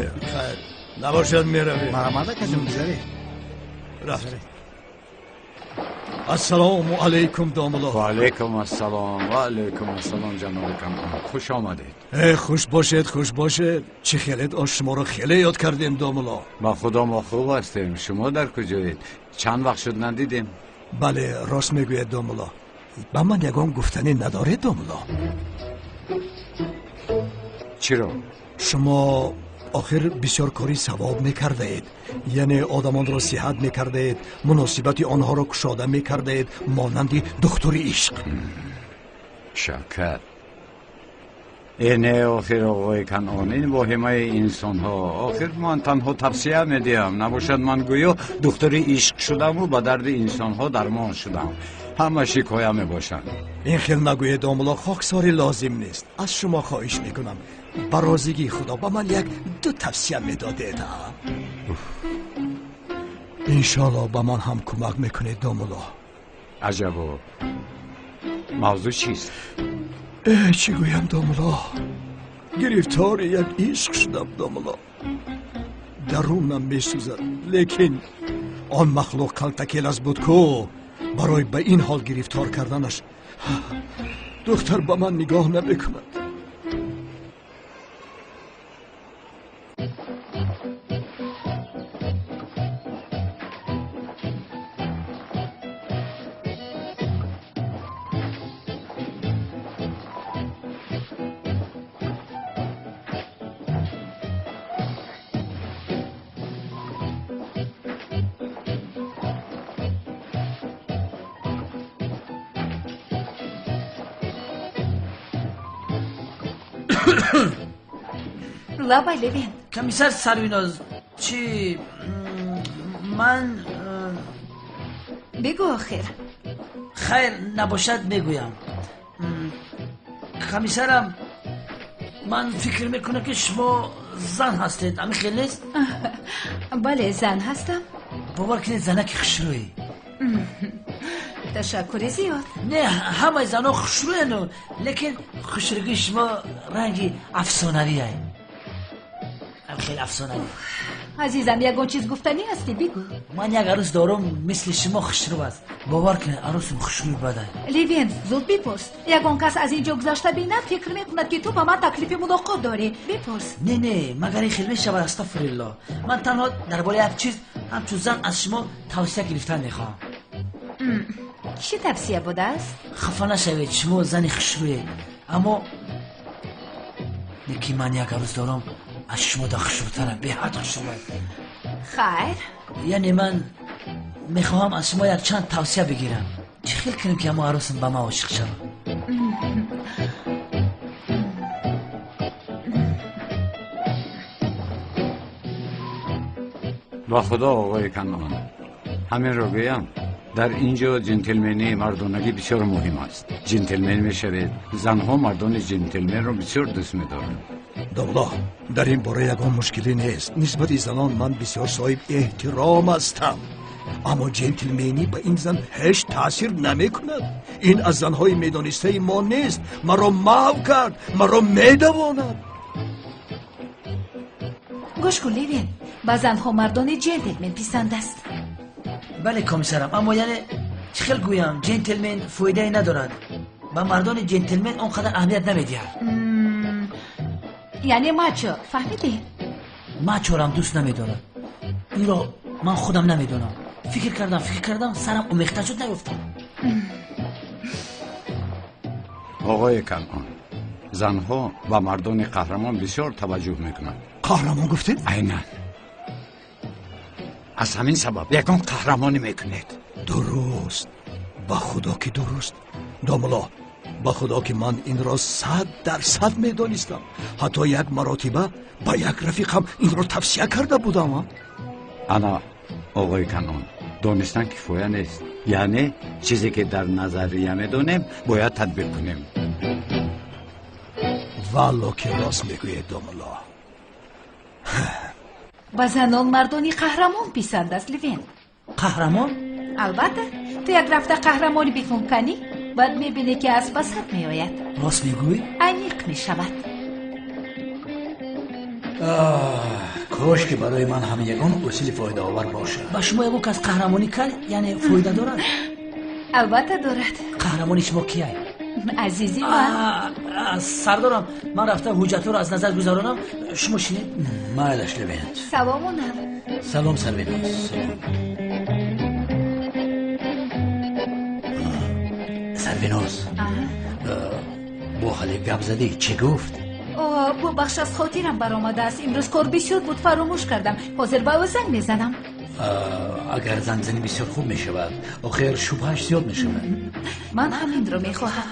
نباشد میروی. مرمده که جون بذاری رفت. السلام علیکم داملا. و علیکم السلام. و علیکم السلام جناب کمال. خوش آمدید. خوش باشید خوش باشید. چه خیلیت از شما رو خیلی یاد کردیم داملا. با خدا ما خوب هستیم. شما در کجایید؟ چند وقت شد ندیدیم. بله راست میگوید داملا. با من یگان گفتنی نداره داملا. چرا؟ شما آخر بسیار کاری ثواب میکرده اید. یعنی آدمان را صحت میکرده اید، مناسبت آنها را کشاده میکرده اید، مانند دکتری عشق. شکر اینه آخر آقای کنعان این واهمه انسان ها. آخر من تنها توصیه میدیم نباشد من گویا دکتری عشق شدم و به درد انسان ها درمان شدم. همه شکایه میباشند. این خیل نگوید داملا. خاکساری لازم نیست. از شما خواهش میکنم برازیگی خدا با من یک دو توصیه میدادید. انشالله با من هم کمک میکنید داملا. عجبا موضوع چیست؟ چی گویم داملا؟ گرفتار یک عشق شدم داملا. درونم میسوزد لیکن آن مخلوق کلتکیل از بود که برای به این حال گرفتار کردنش دختر با من نگاه نمیکند. لابای لوین. کمیسر سرویناز چی من بگو آخر. خیر نباشد بگویم. کمیسرم من فکر میکنم که شما زن هستید. همین خیلی نیست؟ بله زن هستم. باور کنید زنک خوشرویی. تشکر زیاد. نه همه زنها خوشرویی لیکن خوشرویی شما رنگی افسانوی هست. خیلی افسانوی. عزیزم یکون چیز گفتنی هستی بگو. من یک عروس دارم مثل شما خوشرو است. باور کن عروسم خوشروی بده. لیوین زود بپرس. یکون کس از اینجا گذشته بیند فکر میکند که تو با من تکلیف ملاقات داری. بپرس. نه مگر این خیلی شود. استغفرالله. من تنها درباره یک چیز همچون زن از شما توصیه گرفتن میخوام. چی توصیه بوده است؟ خفه نشوید شما زن خوشرویی اما یکی من یک عروس دارم از شما دا خوشروترم به حد خوشروه. خیر یعنی من میخواهم از شما یک چند توصیه بگیرم. چی خیل کنیم که اما عروسم به ما عاشق شود. با خدا آقای کنعان همین رو بگم در اینجا جنتلمنی مردانگی بسیار مهم است. جنتلمن میشوید. زنها مردان جنتلمن رو بسیار دوست می‌دارند. داملا در این باره یگان مشکلی نیست. نسبت زنان من بسیار صاحب احترام هستم. اما جنتلمنی به این زن هیچ تاثیر نمی کند. این از زنهای میدانسته ما نیست. مرا محو کرد، مرا میدواند. گوش کن لیوین، با زنها مردان جنتلمن پیسند است. بله کمیسرم، اما یعنی چه خیلی گویم جنتلمن فایده ندارد. با مردان جنتلمن اونقدر اهمیت نمیدهد. یعنی ماچو، فهمیدی؟ ماچورم دوست نمیدارم. این را من خودم نمیدونم. فکر کردم سرم اومخته شد نیفتم. آقای کنعان، زنها و مردان قهرمان بسیار توجه میکنند. قهرمان گفتید؟ عیناً. از همین سبب یکان قهرمانی میکنید. درست، با خدا که درست. داملا، با خدا که من این را 100% میدانستم. حتی یک مراتبه با یک رفیقم این را توصیه کرده بودم. انا آقای کنعان، دانستن کفایه نیست. یعنی چیزی که در نظریه میدونیم باید تطبیق کنیم. والله که راست میگوید داملا. با زنان مردانی قهرمان پیسند است لیوین. قهرمان؟ البته تو یک رفته قهرمانی بفهم کنی بعد میبینی که از بسط میآید. راست میگویی؟ عمیق میشود. کاش که برای من هم یگان اصول فایده آور باشه. با شما یگان کس قهرمانی کرد یعنی فایده دارد؟ البته دارد. قهرمانی شما کیه؟ عزیزی من. سردارم، من رفته حجت رو از نظر گذارانم. شما شنید؟ مایلش لیوین. سلامونم. سلام سروینوس. سروینوس، با حالی گپ زدی چی گفت؟ بخش از خاطرم برآمده است. امروز کار بسیار بود فراموش کردم. حاضر با او زنگ میزنم. اگر زنگ زنی بسیار خوب میشود. آخر شبهش زیاد میشود. من همین رو میخواهم.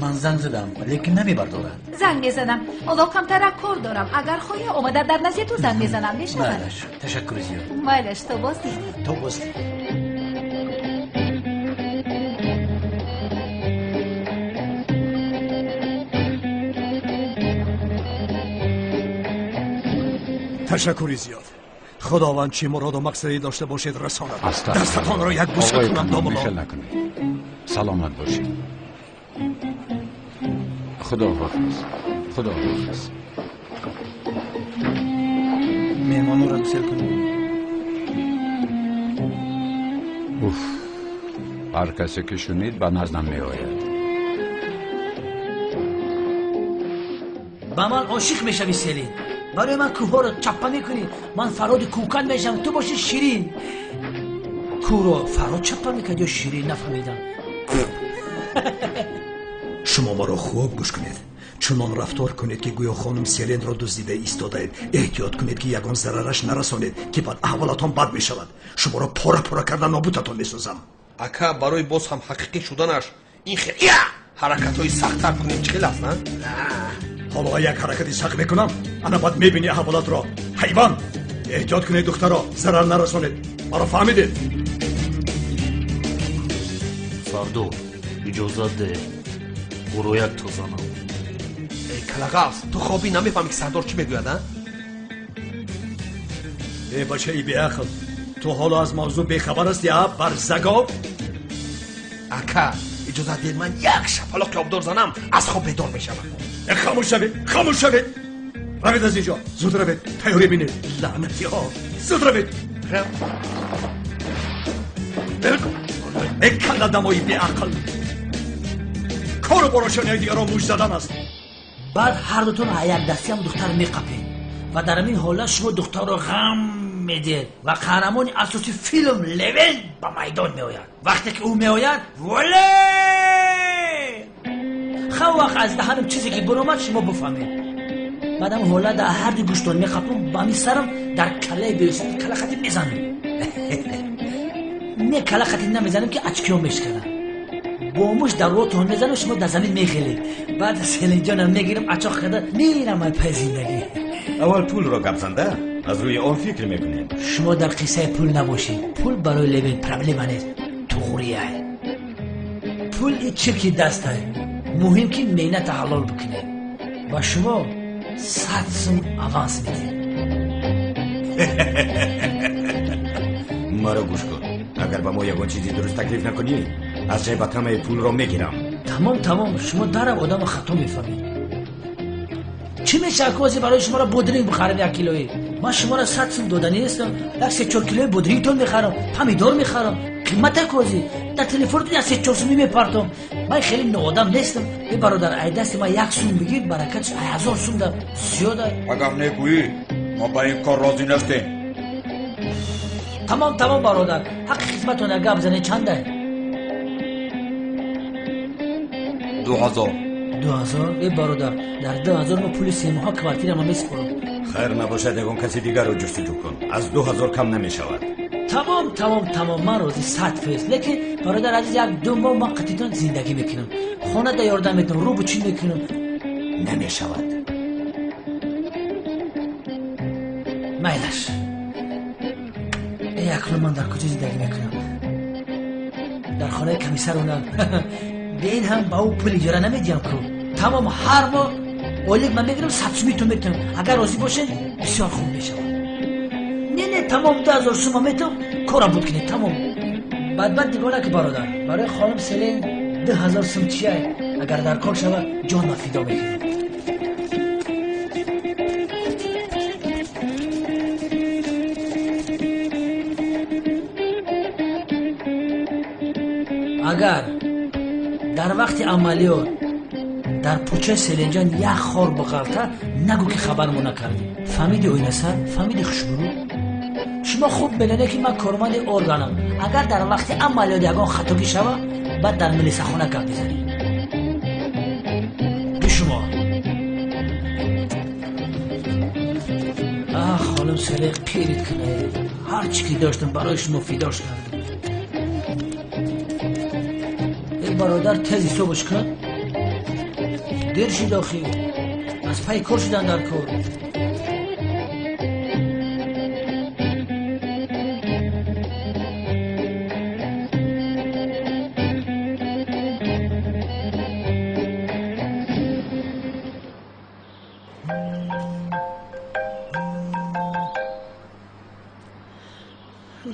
من زنگ زدم لیکن نمیبردارد. زنگ میزنم. حالا کمتر کار دارم. اگر خواهی آمده در نزد تو زنگ میزنم. میشود؟ مایلش، تشکر زیاد. مایلش، تو بازدی. تو بازدی. تشکری زیاد. خداوند چی مراد و مقصدی داشته باشید رساند. دستتان را یک بوسه آقای کنم داملا. میخل نکنید. سلامت باشید. خدا حافظ. خدا حافظ. مهمانو را بسیار کنید. هر کسی که شنید به نزدم می آید. با من عاشق میشوی سلین. برای من کوه ها رو چپه میکنی. من فراد کوکن میشم، تو باشی شیرین. کوه رو فراد چپه میکرد یا شیرین؟ نفهمیدم. شما ما را خوب گوش کنید. چنان رفتار کنید که گویا خانم سلین را دزدیده ایستاده اید. احتیاط کنید که یگان ضررش نرسانید که بعد احوالتان بد میشود. شما را پاره کردن نابودتان میسازم. اکا برای باز هم حقیقی شدنش این خیلی حرکت های سخت‌تر کنید چه است نه؟ حالا یک حرکتی سخت میکنم انا باید میبینی احوالات را. حیوان، احتیاط کنید دخترها، ضرر نرسانید. مرا فهمیدید؟ فردو اجازت ده برو یک تا زنم. ای کلغاز، تو خوابی نمیفهمی که سردار چی میگوید ها؟ ای بچه ای بی عقل، تو حالا از موضوع بیخبر است یا برزگاب؟ اکا اجازت دید من یک شپلاق آبدار زنم از خواب بیدار میشم. خاموش شوید. روید از اینجا، زود روید. تیاری بینید. لعنتی ها، زود روید. ای کل دمایی بی عقل، کارو براشان یک دیگر را موش زدن است. بعد هر دوتون یک دستی هم دختر میقپید و در این حالا شما دختر رو غم میدید و قهرمان اساسی فیلم لیوین با میدان میآید. وقتی که او میآید ولی خواهد وقت از دهنم چیزی که برآمد شما بفهمید. بعدم حالا در هر دی گوشتون میخپم با می سرم در کله بیرسید کله خطی میزنم. نه کله خطی نمیزنم که اچکیو میشکنم. باموش در روتون میزنم شما در زمین میخیلید. بعد سلین جانم میگیرم اچاق کرده میرم من پای زندگی. اول پول را گپ زنده از روی آن فکر میکنید. شما در قصه پول نباشید. پول برای لیوین پرابلم نیست، توغریه. پول این چیزی که دست مهم که مهنت حلال بکنید و شما 100 سوم آوانس میدید. مرا گوش کن. اگر با ما یگان چیزی درست تکلیف نکنی از جای بطمه پول را میگیرم. تمام شما درم آدم خطا میفهمید. چی میشه کوزی برای شما را بودرینگ بخرم 1 کیلویی؟ من شما را 100 سوم دادنی هستم. 3-4 کیلوی بودرینگتون میخرم، پمیدور میخرم. قیمت کوزی در تلفنتون 3-4 سومی میپرتم. من خیلی نوآدم نیستم. ای برادر ای دست ما 1 سوم بگیر برکتش 1000 سوم ده زیاده. اگر نگویی ما با این کار راضی نیستیم. تمام برادر، حق خدمتتون را گپ زنید چنده؟ 2000. ای برادر در 2000 ما پول 3 ماه کوارتیر ما میسپرم. خیر نباشد یگان کسی دیگر رو جستجو کن. از 2000 کم نمیشود. تمام من راضی 100%. لیکن برادر عزیز 1-2 ماه ما قطعیتون زندگی میکنم. خانه دا یاردم میتونم رو بچین میکنم. نمیشود. میلش ای اکنون من در کجا زندگی میکنم؟ در خانه کمیسر اونم. به این هم با او پول اجاره نمیدیم که تمام هر ماه اولیگ من میگیرم 100 سومیتون میتونم. اگر راضی باشین بسیار خوب میشود. نه تمام 2000 سوم میتونم کارم بود کنید. تمام بعد دیگه که برادر برای خانم سلین 2000 سوم چیه؟ اگر در کار شود جان ما فدا میکنم. اگر در وقت عملیات در پوچه سلینجان 1 خار بغلطه نگو که خبرمو نکردی. فهمیدی اوی نسر؟ فهمیدی خوشبرو؟ شما خوب بدونه که من کارمند ارگانم. اگر در وقت عملیات یگان خطاگی شوه بعد در ملیسه خونه گپ بزنی. دو شما خانم سلیق پیرید کنه. هر چی که داشتم برای شما فداش کردم. ای برادر تزی صبحش کن. دیر شد آخی از پای کار شدن در کار.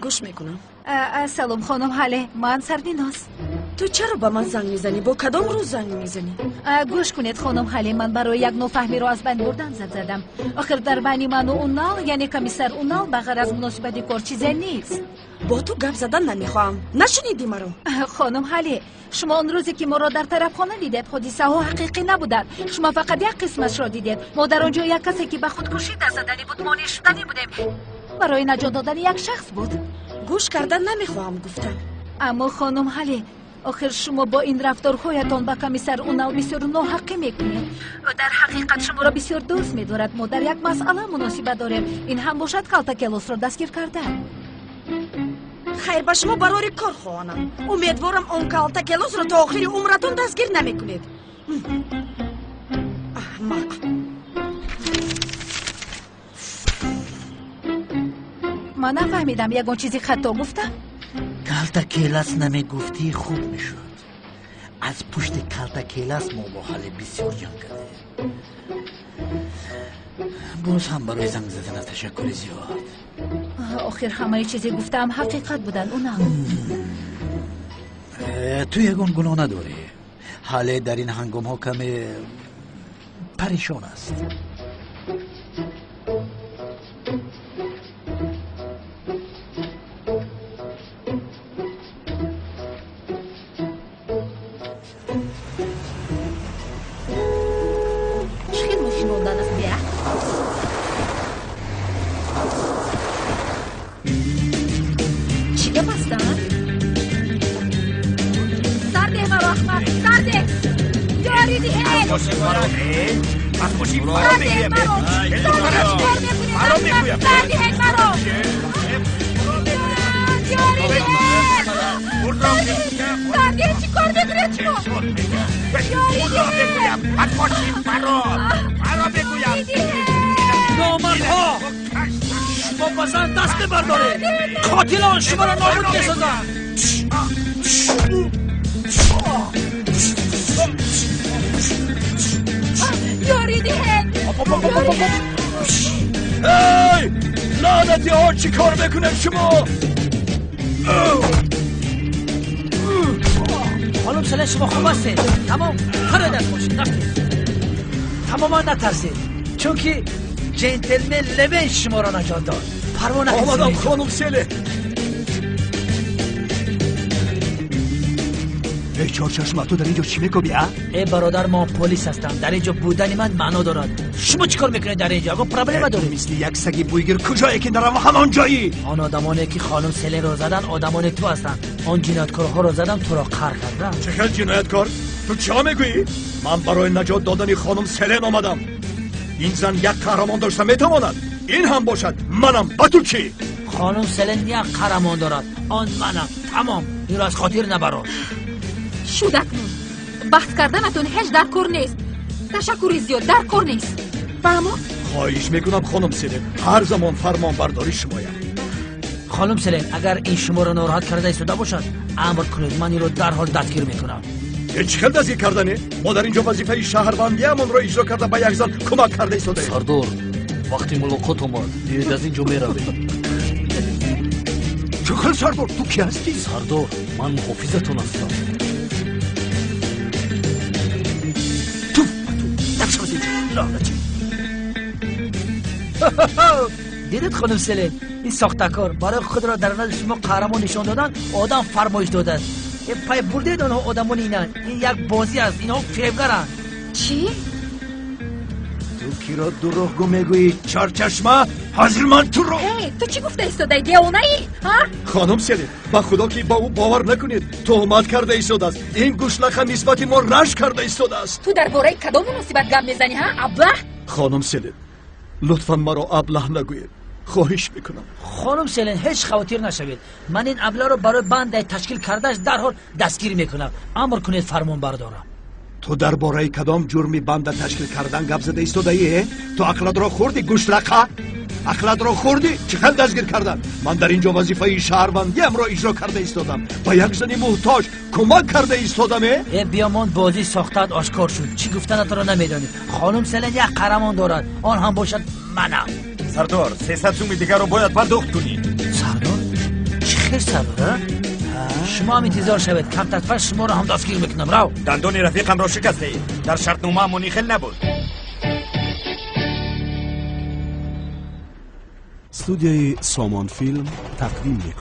گوش میکنم. سلام خانم حاله من سربیناز. تو چرا با من زنگ میزنی؟ با کدام روز زنگ میزنی؟ گوش کنید خانم حاله من برای یک نافهمی رو از بین بردن زدم. آخر در بین من و اونال یعنی کمیسر اونال بغیر از مناسبت کار چیزی نیست. با تو گپ زدن نمیخوام. نشنیدی مرا؟ خانم حاله شما اون روزی که ما را در طرف خانه دیدید حادثه ها حقیقی نبودند. شما فقط یک قسمتش را دیدید. ما در آنجا یک کسی که به خودکشی دست زدنی بود مانع شدنی بودیم. برای نجات دادن یک شخص بود. گوش کردن نمیخوام گفتم. اما خانم حاله آخر شما با این رفتارهایتان با کمیسر اونال بسیار ناحقی میکنید. در حقیقت شما را بسیار دوست میدارد. ما در یک مسئله مناسبت داریم. این هم باشد کالتا کلوس را دستگیر کرده. خیر با شما برای کار خواهانم. امیدوارم اون کالتا کلوس را تا آخر عمرتون دستگیر نمیکنید. احمق. من نفهمیدم یکون چیزی خطا گفتم. کالتا کلاس نمیگفتی خوب میشد. از پشت کالتا کلاس ما با حال بسیار جان کرده. باز هم برای زنگ زدن تشکر زیاد. آخر همه چیزی گفتم حقیقت بودن اونا. تو یکون گناه نداری. حاله در این هنگام ها کمی پریشان است. شما بزن دست برداره. قاتلان شما را نابود می‌سازند. یاری دهن. هی لعنتی ها چی کار میکنن شما؟ خانم سلن شما خوب هستید تمام کار دست باشید تماما نترسید چون که جنتلمن لبن شما را نجات داد پروا نکنید آمدم خانم سلن ای چهارچشم تو در اینجا چی میکنی ها؟ ای برادر ما پلیس هستم در اینجا بودن من معنا دارد شما چیکار میکنید در اینجا؟ آقا پرابلم دارید مثل یک سگی بویگر کجایی که دارم همان جایی آن آدمانی که خانم سلن رو زدن آدمان تو هستن آن جنایتکارها رو زدن تو را قهر کردن چه خیلی جنایتکار؟ تو چه میگویی؟ من برای نجات دادن خانم سلن آمدم این زن یک قهرمان داشته میتواند این هم باشد منم با تو چی؟ خانم سلن یک قهرمان دارد آن منم تمام این را از خاطر نبرو شودکنون بحث کردنتون هیچ در کار نیست تشکری زیاد در کار نیست فهمو؟ خواهش میکنم خانم سلن هر زمان فرمان برداری شمایم خانم سلن اگر این شما رو ناراحت کرده ایستاده باشد امر کنید من این رو در حال دستگیر میکنم چه خیلی دستگیر کردنه؟ ما در اینجا وظیفه شهروندی همون رو اجرا کرده به یک زن کمک کرده ایستاده سردار وقتی ملاقات اومد دیگه از اینجا میرویم چه خیلی سردار تو کی هستی؟ سردار من محافظتون هستم دیدید خانم سلن این ساختکار برای خود را در نزد شما قهرمان نشان دادن آدم فرمایش دادن این پای برده آنها آدمان اینن این یک بازی است اینها فریبگرن چی؟ تو کی را دروغگو میگویی چهارچشمه حاضر من تو رو ای تو چی گفته ایستاده دیوانه ای؟ خانم سلن با خدا که با او باور نکنید تهمت کرده ایستاده است این گوشلخه نسبت ما رشک کرده ایستاده است تو درباره کدام مناسبت گپ میزنی ها ابله؟ خانم سلن لطفا مرا ابله نگویید خواهش میکنم خانم سلن هیچ خاطر نشوید من این ابله رو برای بند تشکیل کردهش در حال دستگیر میکنم امر کنید فرمان بردارم تو درباره کدام جرمی بند تشکیل کردن گپ زده ایستاده ای؟ تو عقلت را خوردی گوشلقه؟ عقلت را خوردی؟ چه خیلی دستگیر کردن؟ من در اینجا وظیفه شهروندی را اجرا کرده ایستادم با یک زنی محتاج کمک کرده ایستادم ای بیامان بازی ساختت آشکار شد چی گفتن تو را نمیدانی خانم سلن یک قهرمان دارد آن هم باشد منم سردار 300 سوم دیگر رو باید پرداخت کنی سردار؟ چی خیلی سردار؟ شما هم انتظار شوید کم تطفر شما رو هم دستگیر میکنم رو دندان رفیقم را شکسته در شرط نامه امانی خیلی نبود استودیوی سامان فیلم تقدیم می‌کند.